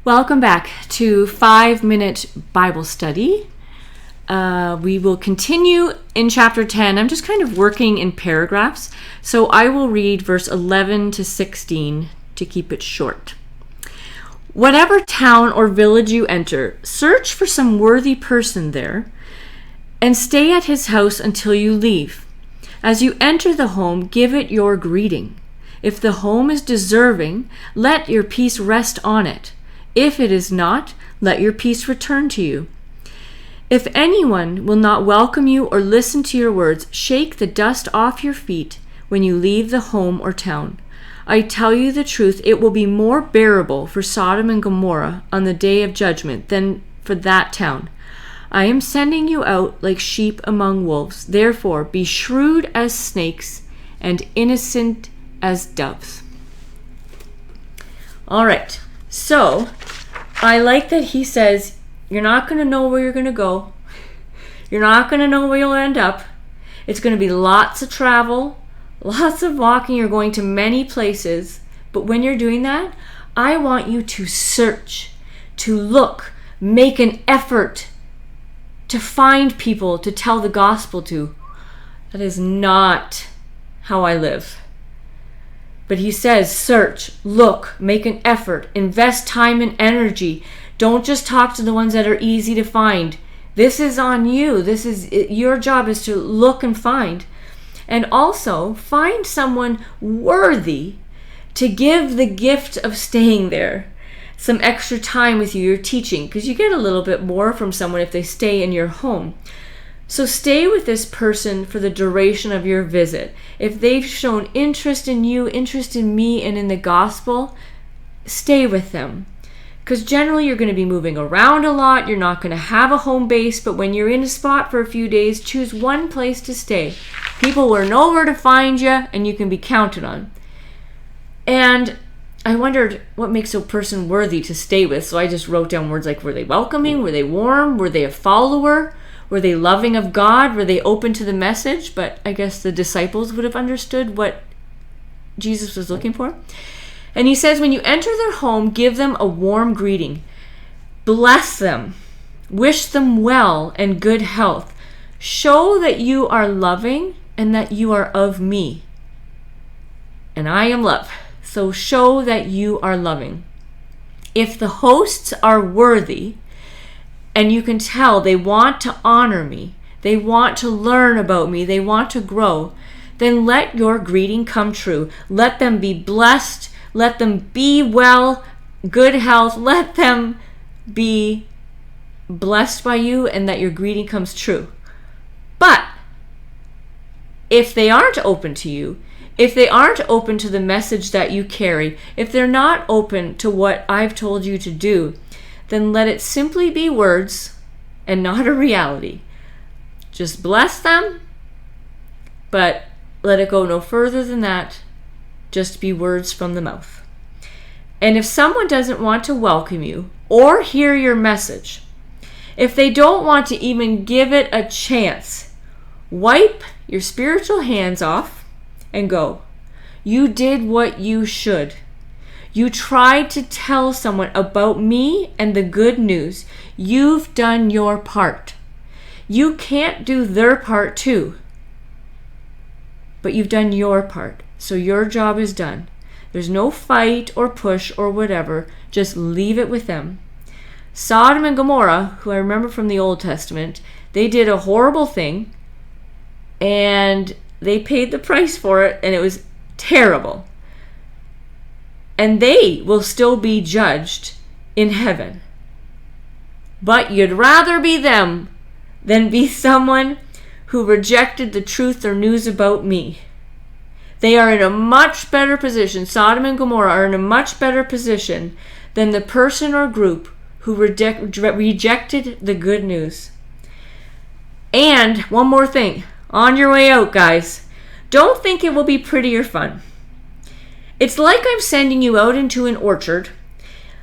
Welcome back to 5-Minute Bible Study. We will continue in chapter 10. I'm just kind of working in paragraphs, so I will read verse 11 to 16 to keep it short. Whatever town or village you enter, search for some worthy person there and stay at his house until you leave. As you enter the home, give it your greeting. If the home is deserving, let your peace rest on it. If it is not, let your peace return to you. If anyone will not welcome you or listen to your words, shake the dust off your feet when you leave the home or town. I tell you the truth, it will be more bearable for Sodom and Gomorrah on the day of judgment than for that town. I am sending you out like sheep among wolves. Therefore, be shrewd as snakes and innocent as doves. All right. So, I like that he says, you're not going to know where you're going to go. You're not going to know where you'll end up. It's going to be lots of travel, lots of walking. You're going to many places. But when you're doing that, I want you to search, to look, make an effort to find people to tell the gospel to. That is not how I live. But he says, search, look, make an effort, invest time and energy. Don't just talk to the ones that are easy to find. This is on you. Your job is to look and find. And also find someone worthy to give the gift of staying there. Some extra time with you, your teaching, because you get a little bit more from someone if they stay in your home. So stay with this person for the duration of your visit. If they've shown interest in you, interest in me, and in the gospel, stay with them. Because generally you're going to be moving around a lot. You're not going to have a home base. But when you're in a spot for a few days, choose one place to stay. People will know where to find you, and you can be counted on. And I wondered what makes a person worthy to stay with. So I just wrote down words like, were they welcoming? Were they warm? Were they a follower? Were they loving of God? Were they open to the message? But I guess the disciples would have understood what Jesus was looking for. And he says, when you enter their home, give them a warm greeting. Bless them. Wish them well and good health. Show that you are loving and that you are of me. And I am love. So show that you are loving. If the hosts are worthy, and you can tell they want to honor me, they want to learn about me, they want to grow, then let your greeting come true. Let them be blessed. Let them be well, good health. Let them be blessed by you and that your greeting comes true. But if they aren't open to you, if they aren't open to the message that you carry, if they're not open to what I've told you to do, then let it simply be words and not a reality. Just bless them, but let it go no further than that. Just be words from the mouth. And if someone doesn't want to welcome you or hear your message, if they don't want to even give it a chance, wipe your spiritual hands off and go. You did what you should. You tried to tell someone about me and the good news. You've done your part. You can't do their part too. But you've done your part. So your job is done. There's no fight or push or whatever. Just leave it with them. Sodom and Gomorrah, who I remember from the Old Testament, they did a horrible thing. And they paid the price for it. And it was terrible. And they will still be judged in heaven. But you'd rather be them than be someone who rejected the truth or news about me. They are in a much better position. Sodom and Gomorrah are in a much better position than the person or group who rejected the good news. And one more thing. On your way out, guys, don't think it will be pretty or fun. It's like I'm sending you out into an orchard,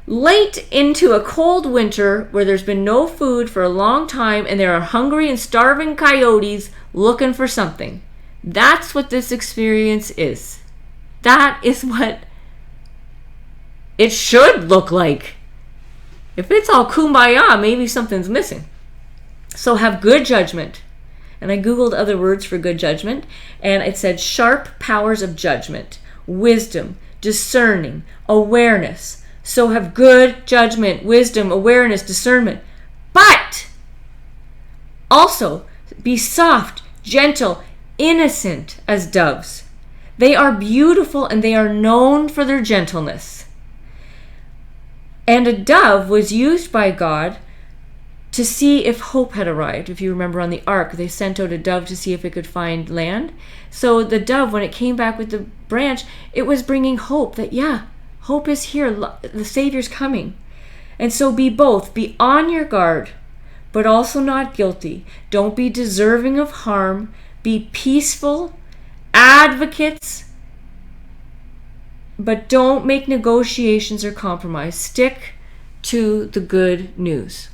late into a cold winter where there's been no food for a long time and there are hungry and starving coyotes looking for something. That's what this experience is. That is what it should look like. If it's all kumbaya, maybe something's missing. So have good judgment. And I Googled other words for good judgment, and it said sharp powers of judgment, wisdom, discerning, awareness. So have good judgment, wisdom, awareness, discernment. But also be soft, gentle, innocent as doves. They are beautiful and they are known for their gentleness. And a dove was used by God to see if hope had arrived. If you remember on the ark, they sent out a dove to see if it could find land. So the dove, when it came back with the branch, it was bringing hope that, yeah, hope is here. The Savior's coming. And so be both. Be on your guard, but also not guilty. Don't be deserving of harm. Be peaceful, advocates, but don't make negotiations or compromise. Stick to the good news.